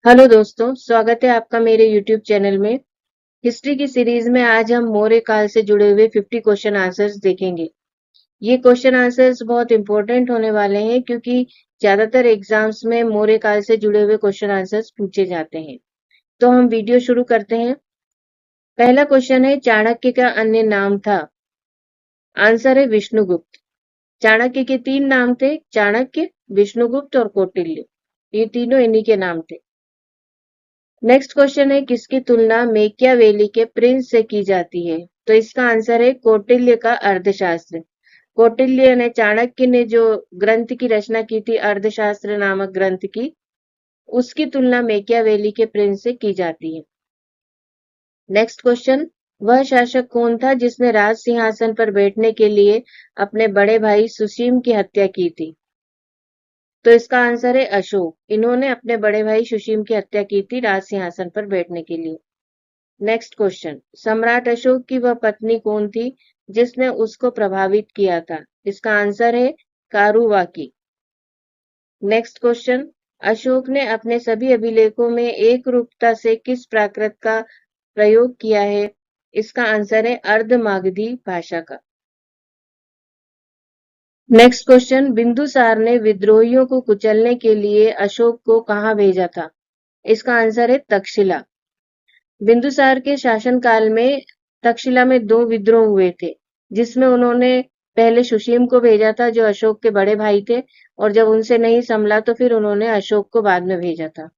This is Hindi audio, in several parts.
हेलो दोस्तों, स्वागत है आपका मेरे YouTube चैनल में। हिस्ट्री की सीरीज में आज हम मौर्य काल से जुड़े हुए 50 क्वेश्चन आंसर्स देखेंगे। ये क्वेश्चन आंसर्स बहुत इंपॉर्टेंट होने वाले हैं क्योंकि ज्यादातर एग्जाम्स में मौर्य काल से जुड़े हुए क्वेश्चन आंसर्स पूछे जाते हैं। तो हम वीडियो शुरू करते हैं। पहला क्वेश्चन है, चाणक्य का अन्य नाम था? आंसर है विष्णुगुप्त। चाणक्य के 3 नाम थे, चाणक्य, विष्णुगुप्त और कौटिल्य। ये तीनों इन्हीं के नाम थे। नेक्स्ट क्वेश्चन है, किसकी तुलना मेकियावेली के प्रिंस से की जाती है? तो इसका आंसर है कौटिल्य का अर्थशास्त्र। कौटिल्य ने, चाणक्य ने जो ग्रंथ की रचना की थी, अर्थशास्त्र नामक ग्रंथ की, उसकी तुलना मेकियावेली के प्रिंस से की जाती है। नेक्स्ट क्वेश्चन, वह शासक कौन था जिसने राज सिंहासन पर बैठने के लिए अपने बड़े भाई सुसीम की हत्या की थी? तो इसका आंसर है अशोक। इन्होंने अपने बड़े भाई सुसीम की हत्या की थी राज सिंहासन पर बैठने के लिए। नेक्स्ट क्वेश्चन, सम्राट अशोक की वह पत्नी कौन थी जिसने उसको प्रभावित किया था? इसका आंसर है कारुवाकी। नेक्स्ट क्वेश्चन, अशोक ने अपने सभी अभिलेखों में एक रूपता से किस प्राकृत का प्रयोग किया है? इसका आंसर है अर्धमागधी भाषा का। नेक्स्ट क्वेश्चन, बिंदुसार ने विद्रोहियों को कुचलने के लिए अशोक को कहां भेजा था? इसका आंसर है तक्षशिला। बिंदुसार के शासनकाल में तक्षशिला में 2 विद्रोह हुए थे, जिसमें उन्होंने पहले सुशीम को भेजा था जो अशोक के बड़े भाई थे, और जब उनसे नहीं संभला तो फिर उन्होंने अशोक को बाद में भेजा था।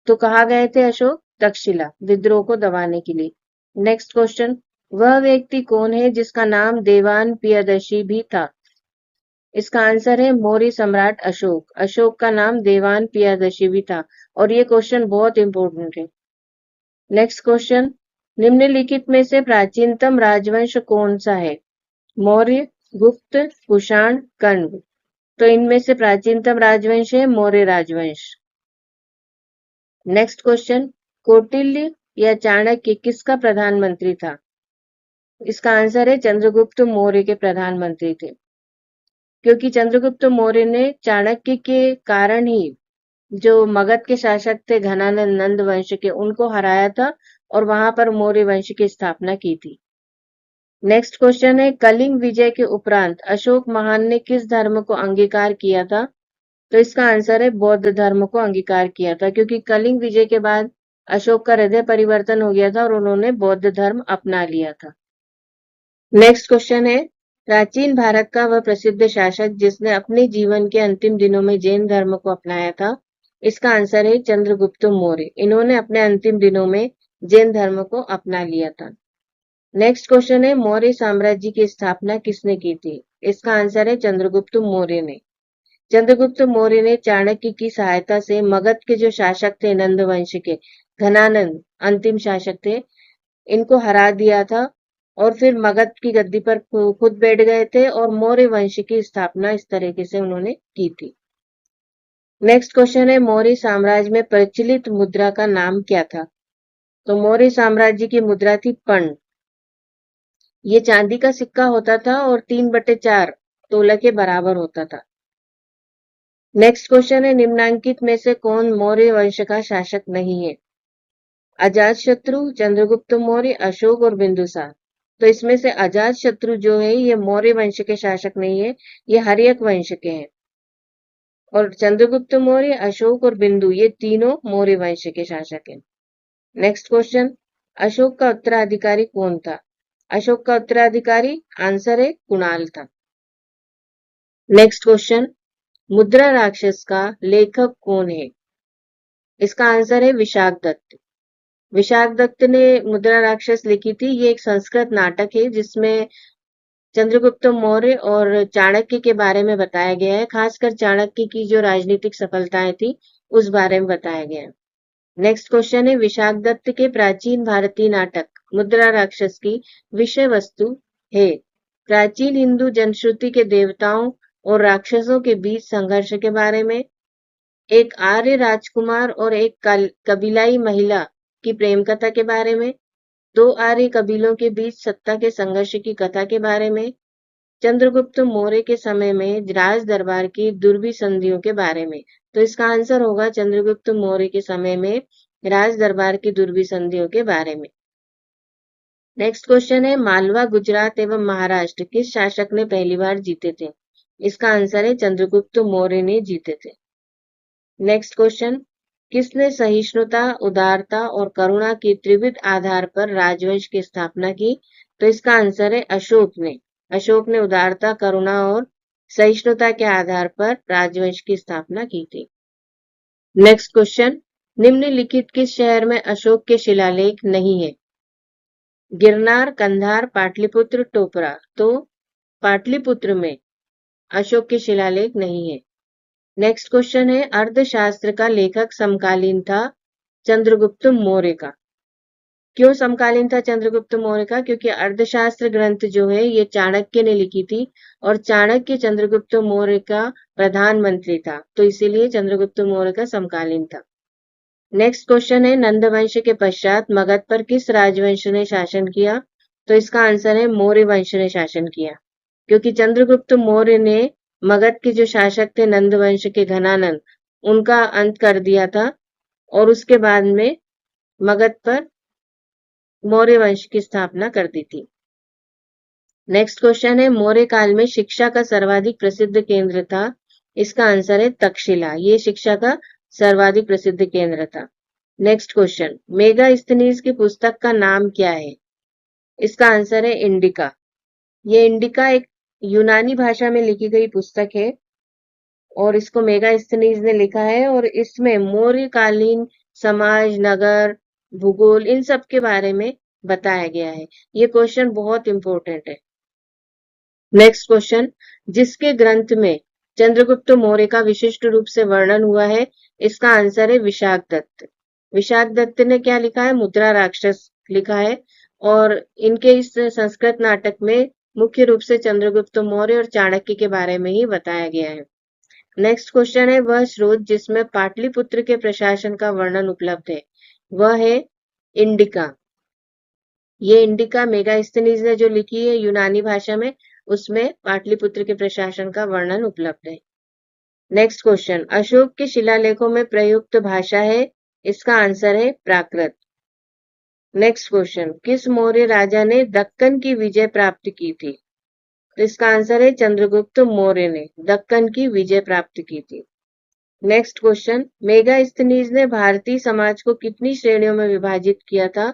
तो कहाँ गए थे अशोक? तक्षशिला, विद्रोह को दबाने के लिए। नेक्स्ट क्वेश्चन, वह व्यक्ति कौन है जिसका नाम देवान प्रियदर्शी भी था? इसका आंसर है मौर्य सम्राट अशोक। अशोक का नाम देवान प्रियदर्शी भी था, और ये क्वेश्चन बहुत इंपॉर्टेंट है। नेक्स्ट क्वेश्चन, निम्नलिखित में से प्राचीनतम राजवंश कौन सा है? मौर्य, गुप्त, कुषाण, कण्व। तो इनमें से प्राचीनतम राजवंश है मौर्य राजवंश। नेक्स्ट क्वेश्चन, कौटिल्य या चाणक्य किसका प्रधानमंत्री था? इसका आंसर है चंद्रगुप्त मौर्य के प्रधानमंत्री थे, क्योंकि चंद्रगुप्त मौर्य ने चाणक्य के कारण ही जो मगध के शासक थे घनानंद नंद वंश के, उनको हराया था और वहां पर मौर्य वंश की स्थापना की थी। नेक्स्ट क्वेश्चन है, कलिंग विजय के उपरांत अशोक महान ने किस धर्म को अंगीकार किया था? तो इसका आंसर है बौद्ध धर्म को अंगीकार किया था, क्योंकि कलिंग विजय के बाद अशोक का हृदय परिवर्तन हो गया था और उन्होंने बौद्ध धर्म अपना लिया था। नेक्स्ट क्वेश्चन है, प्राचीन भारत का वह प्रसिद्ध शासक जिसने अपने जीवन के अंतिम दिनों में जैन धर्म को अपनाया था? इसका आंसर है चंद्रगुप्त मौर्य। इन्होंने अपने अंतिम दिनों में जैन धर्म को अपना लिया था। नेक्स्ट क्वेश्चन है, मौर्य साम्राज्य की स्थापना किसने की थी? इसका आंसर है चंद्रगुप्त मौर्य ने। चंद्रगुप्त मौर्य ने चाणक्य की सहायता से मगध के जो शासक थे नंद वंश के, घनानंद अंतिम शासक थे, इनको हरा दिया था और फिर मगध की गद्दी पर खुद बैठ गए थे और मौर्य वंश की स्थापना इस तरीके से उन्होंने की थी। नेक्स्ट क्वेश्चन है, मौर्य साम्राज्य में प्रचलित मुद्रा का नाम क्या था? तो मौर्य साम्राज्य की मुद्रा थी पर्ण। ये चांदी का सिक्का होता था और 3/4 तोला के बराबर होता था। नेक्स्ट क्वेश्चन है, निम्नांकित में से कौन मौर्य वंश का शासक नहीं है? अजातशत्रु, चंद्रगुप्त मौर्य, अशोक और बिंदुसार। तो इसमें से अजातशत्रु जो है ये मौर्य वंश के शासक नहीं है, ये हर्यक वंश के हैं। और चंद्रगुप्त मौर्य, अशोक और बिंदु, ये तीनों मौर्य वंश के शासक हैं। नेक्स्ट क्वेश्चन, अशोक का उत्तराधिकारी कौन था? अशोक का उत्तराधिकारी आंसर है कुणाल था। नेक्स्ट क्वेश्चन, मुद्रा राक्षस का लेखक कौन है? इसका आंसर है विशाख दत्त। विशाख दत्त ने मुद्रा राक्षस लिखी थी। ये एक संस्कृत नाटक है जिसमें चंद्रगुप्त मौर्य और चाणक्य के बारे में बताया गया है, खासकर चाणक्य की जो राजनीतिक सफलताएं थी उस बारे में बताया गया है। नेक्स्ट क्वेश्चन है, विशाख दत्त के प्राचीन भारतीय नाटक मुद्रा राक्षस की विषय वस्तु है? प्राचीन हिंदू जनश्रुति के देवताओं और राक्षसों के बीच संघर्ष के बारे में, एक आर्य राजकुमार और एक कबीलाई महिला की प्रेम कथा के बारे में, 2 आर्य कबीलों के बीच सत्ता के संघर्ष की कथा के बारे में, चंद्रगुप्त मौर्य के समय में राज दरबार की दुर्विसंधियों के बारे में। तो इसका आंसर होगा चंद्रगुप्त मौर्य के समय में राज दरबार की दुर्विसंधियों के बारे में। नेक्स्ट क्वेश्चन है, मालवा, गुजरात एवं महाराष्ट्र किस शासक ने पहली बार जीते थे? इसका आंसर है चंद्रगुप्त मौर्य ने जीते थे। नेक्स्ट क्वेश्चन, किसने सहिष्णुता, उदारता और करुणा के त्रिविध आधार पर राजवंश की स्थापना की? तो इसका आंसर है अशोक ने। अशोक ने उदारता, करुणा और सहिष्णुता के आधार पर राजवंश की स्थापना की थी। नेक्स्ट क्वेश्चन, निम्नलिखित किस शहर में अशोक के शिलालेख नहीं है? गिरनार, कंधार, पाटलिपुत्र, टोपरा। तो पाटलिपुत्र में अशोक के शिलालेख नहीं है। नेक्स्ट क्वेश्चन है, अर्थशास्त्र का लेखक समकालीन था चंद्रगुप्त मौर्य का। क्यों समकालीन था चंद्रगुप्त मौर्य का? क्योंकि अर्थशास्त्र ग्रंथ जो है ये चाणक्य ने लिखी थी और चाणक्य चंद्रगुप्त मौर्य का प्रधानमंत्री था, तो इसीलिए चंद्रगुप्त मौर्य का समकालीन था। नेक्स्ट क्वेश्चन है, नंद वंश के पश्चात मगध पर किस राजवंश ने शासन किया? तो इसका आंसर है मौर्य वंश ने शासन किया, क्योंकि चंद्रगुप्त मौर्य ने मगध के जो शासक थे नंद वंश के घनानंद, उनका अंत कर दिया था और उसके बाद में मगध पर मौर्य वंश की स्थापना कर दी थी। नेक्स्ट क्वेश्चन है, मौर्य काल में शिक्षा का सर्वाधिक प्रसिद्ध केंद्र था? इसका आंसर है तक्षशिला, ये शिक्षा का सर्वाधिक प्रसिद्ध केंद्र था। नेक्स्ट क्वेश्चन, मेगास्थनीज की पुस्तक का नाम क्या है? इसका आंसर है इंडिका। ये इंडिका एक यूनानी भाषा में लिखी गई पुस्तक है और इसको मेगास्थनीज ने लिखा है और इसमें मौर्यकालीन समाज, नगर, भूगोल इन सब के बारे में बताया गया है। ये क्वेश्चन बहुत इंपॉर्टेंट है। नेक्स्ट क्वेश्चन, जिसके ग्रंथ में चंद्रगुप्त मौर्य का विशिष्ट रूप से वर्णन हुआ है? इसका आंसर है विशाख दत्त। विशाख दत्त ने क्या लिखा है? मुद्रा राक्षस लिखा है और इनके इस संस्कृत नाटक में मुख्य रूप से चंद्रगुप्त मौर्य और चाणक्य के बारे में ही बताया गया है। नेक्स्ट क्वेश्चन है, वह स्रोत जिसमें पाटलिपुत्र के प्रशासन का वर्णन उपलब्ध है, वह है इंडिका। ये इंडिका मेगास्थनीज ने जो लिखी है यूनानी भाषा में, उसमें पाटलिपुत्र के प्रशासन का वर्णन उपलब्ध है। नेक्स्ट क्वेश्चन, अशोक के शिलालेखों में प्रयुक्त भाषा है? इसका आंसर है प्राकृत। नेक्स्ट क्वेश्चन, किस मौर्य राजा ने दक्कन की विजय प्राप्त की थी? तो इसका आंसर है चंद्रगुप्त मौर्य ने दक्कन की विजय प्राप्त की थी। नेक्स्ट क्वेश्चन, मेगास्थनीज ने भारतीय समाज को कितनी श्रेणियों में विभाजित किया था?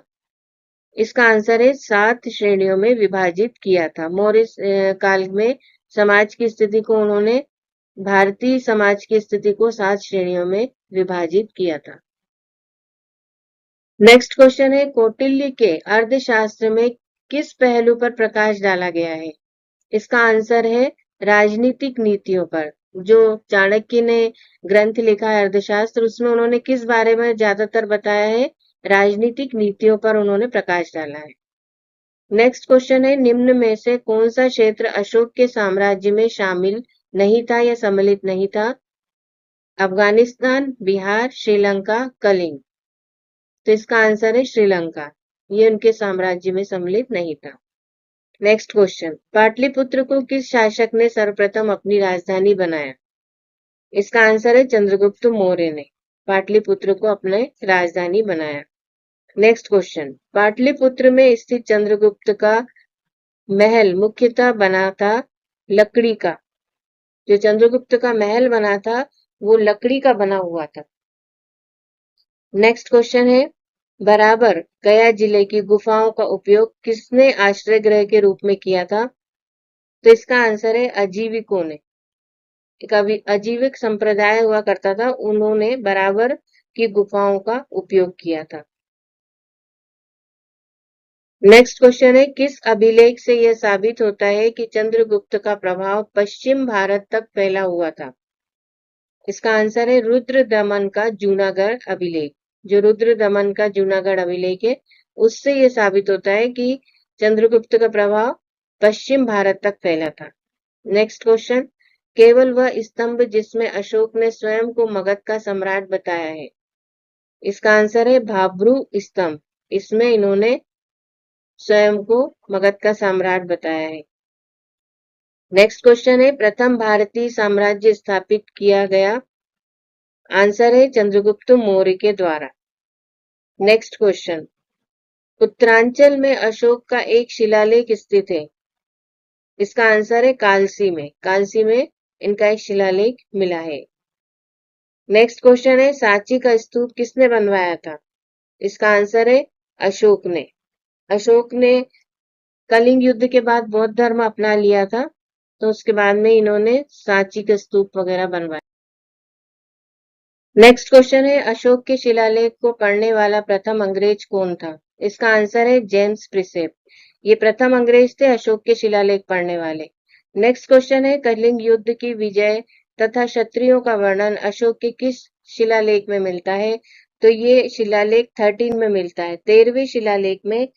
इसका आंसर है 7 श्रेणियों में विभाजित किया था। मौर्य काल में समाज की स्थिति को उन्होंने भारतीय समाज की स्थिति को 7 श्रेणियों में विभाजित किया था। नेक्स्ट क्वेश्चन है, कौटिल्य के अर्थशास्त्र में किस पहलू पर प्रकाश डाला गया है? इसका आंसर है राजनीतिक नीतियों पर। जो चाणक्य ने ग्रंथ लिखा है अर्थशास्त्र, उसमें उन्होंने किस बारे में ज्यादातर बताया है? राजनीतिक नीतियों पर उन्होंने प्रकाश डाला है। नेक्स्ट क्वेश्चन है, निम्न में से कौन सा क्षेत्र अशोक के साम्राज्य में शामिल नहीं था या सम्मिलित नहीं था? अफगानिस्तान, बिहार, श्रीलंका, कलिंग। तो इसका आंसर है श्रीलंका, ये उनके साम्राज्य में सम्मिलित नहीं था। नेक्स्ट क्वेश्चन, पाटलिपुत्र को किस शासक ने सर्वप्रथम अपनी राजधानी बनाया? इसका आंसर है चंद्रगुप्त मौर्य ने पाटलिपुत्र को अपने राजधानी बनाया। नेक्स्ट क्वेश्चन, पाटलिपुत्र में स्थित चंद्रगुप्त का महल मुख्यतः बना था लकड़ी का। जो चंद्रगुप्त का महल बना था वो लकड़ी का बना हुआ था। नेक्स्ट क्वेश्चन है, बराबर गया जिले की गुफाओं का उपयोग किसने आश्रय गृह के रूप में किया था? तो इसका आंसर है अजीविकों ने। एक अजीविक संप्रदाय हुआ करता था, उन्होंने बराबर की गुफाओं का उपयोग किया था। नेक्स्ट क्वेश्चन है, किस अभिलेख से यह साबित होता है कि चंद्रगुप्त का प्रभाव पश्चिम भारत तक फैला हुआ था? इसका आंसर है रुद्र दमन का जूनागढ़ अभिलेख। जो रुद्र दमन का जूनागढ़ अभिलेख है, उससे यह साबित होता है कि चंद्रगुप्त का प्रभाव पश्चिम भारत तक फैला था। नेक्स्ट क्वेश्चन, केवल वह स्तंभ जिसमें अशोक ने स्वयं को मगध का सम्राट बताया है? इसका आंसर है भाब्रू स्तंभ। इसमें इन्होंने स्वयं को मगध का सम्राट बताया है। नेक्स्ट क्वेश्चन है, प्रथम भारतीय साम्राज्य स्थापित किया गया आंसर है चंद्रगुप्त मौर्य के द्वारा। नेक्स्ट क्वेश्चन, उत्तरांचल में अशोक का एक शिलालेख स्थित है। इसका आंसर है कालसी में। कालसी में इनका एक शिलालेख मिला है। नेक्स्ट क्वेश्चन है, सांची का स्तूप किसने बनवाया था? इसका आंसर है अशोक ने। अशोक ने कलिंग युद्ध के बाद बौद्ध धर्म अपना लिया था, तो उसके बाद में इन्होंने सांची के स्तूप वगैरह बनवाए। नेक्स्ट क्वेश्चन है, अशोक के शिलालेख को पढ़ने वाला प्रथम अंग्रेज कौन था? इसका आंसर है जेम्स प्रिसेप। ये प्रथम अंग्रेज थे अशोक के शिलालेख पढ़ने वाले। नेक्स्ट क्वेश्चन है, कलिंग युद्ध की विजय तथा क्षत्रियों का वर्णन अशोक के किस शिलालेख में मिलता है? तो ये शिलालेख 13 में मिलता है। 13वें शिलालेख में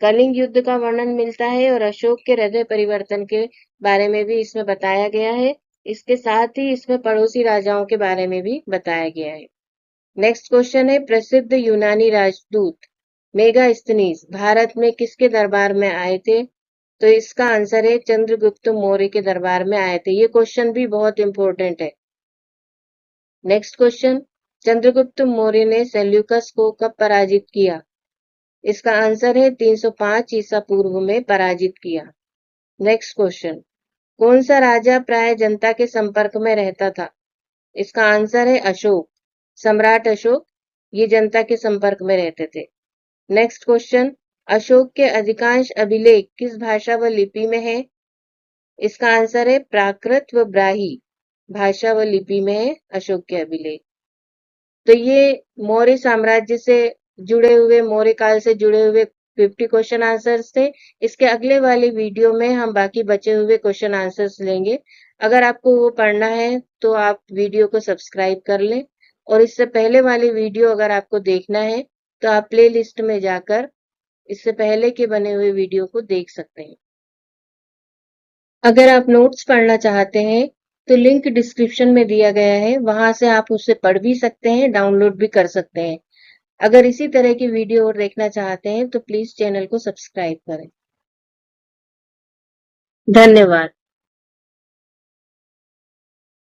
कलिंग युद्ध का वर्णन मिलता है और अशोक के हृदय परिवर्तन के बारे में भी इसमें बताया गया है। इसके साथ ही इसमें पड़ोसी राजाओं के बारे में भी बताया गया है। नेक्स्ट क्वेश्चन है, प्रसिद्ध यूनानी राजदूत मेगास्थनीज भारत में किसके दरबार में आए थे? तो इसका आंसर है चंद्रगुप्त मौर्य के दरबार में आए थे। ये क्वेश्चन भी बहुत इंपॉर्टेंट है। नेक्स्ट क्वेश्चन, चंद्रगुप्त मौर्य ने सेल्यूकस को कब पराजित किया? इसका आंसर है 305 ईसा पूर्व में पराजित किया। नेक्स्ट क्वेश्चन, कौन सा राजा प्राय जनता के संपर्क में रहता था? इसका आंसर है अशोक। सम्राट अशोक ये जनता के संपर्क में रहते थे। नेक्स्ट क्वेश्चन, अशोक के अधिकांश अभिलेख किस भाषा व लिपि में है? इसका आंसर है प्राकृत व ब्राही भाषा व लिपि में है अशोक के अभिलेख। तो ये मौर्य साम्राज्य से जुड़े हुए, मौर्य काल से जुड़े हुए 50 क्वेश्चन आंसर्स थे। इसके अगले वाली वीडियो में हम बाकी बचे हुए क्वेश्चन आंसर्स लेंगे। अगर आपको वो पढ़ना है तो आप वीडियो को सब्सक्राइब कर लें, और इससे पहले वाली वीडियो अगर आपको देखना है तो आप प्ले लिस्ट में जाकर इससे पहले के बने हुए वीडियो को देख सकते हैं। अगर आप नोट्स पढ़ना चाहते हैं तो लिंक डिस्क्रिप्शन में दिया गया है, वहां से आप उसे पढ़ भी सकते हैं, डाउनलोड भी कर सकते हैं। अगर इसी तरह की वीडियो और देखना चाहते हैं तो प्लीज चैनल को सब्सक्राइब करें। धन्यवाद।